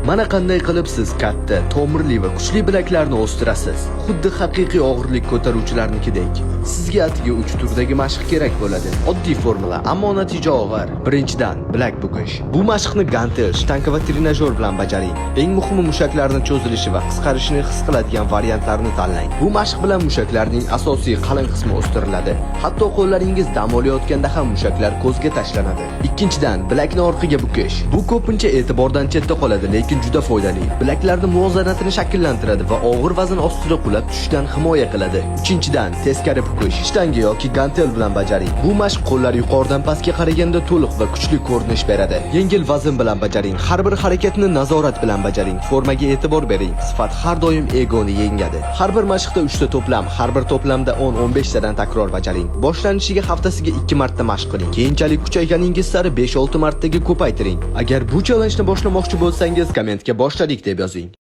Mana qanday qilib siz katta, tomirli va kuchli bilaklarni o'stirasiz. Xuddi haqiqiy og'irlik ko'taruvchilarnikidek. Sizga atigi 3 turdagi mashq kerak bo'ladi. Oddiy formula, ammo natija og'ir. Birinchidan, bilak bukish. Bu mashqni gantel, shtanka va trenajyor bilan bajaring. Eng muhimi mushaklarning cho'zilishi va qisqarishini his qiladigan variantlarni tanlang. Bu mashq bilan mushaklarning asosiy qalin qismi o'stiriladi. Hatto qo'llaringiz dam olayotganda ham mushaklar ko'zga tashlanadi. Ikkinchidan, bilakni orqaga bukish. Bu ko'pincha e'tibordan chetda qoladi, lekin juda foydali. Bilaklarning muvozanatini shakllantiradi va og'ir vazn ostida qulab tushishdan himoya qiladi. Uchinchidan, teskari bukish. Shtanga yoki gantel bilan bajaring. Bu mashq qo'llar yuqoridan pastga qaraganda to'liq va kuchli ko'rinish beradi. Yengil vazn bilan bajaring. Har bir harakatni nazorat bilan bajaring. Formaga e'tibor bering. Sifat har doim egoni yengadi. Har bir mashqda 3 ta to'plam, har bir to'plamda 10-15 tadan takror bajaring. Boshlanishiga haftasiga 2 marta mashq qiling. Keyinchalik kuchayganingiz sari 5-6 martaga ko'paytiring. Agar bu challenjni boshlamoqchi bo'lsangiz, kommentga boshladik deb yozing.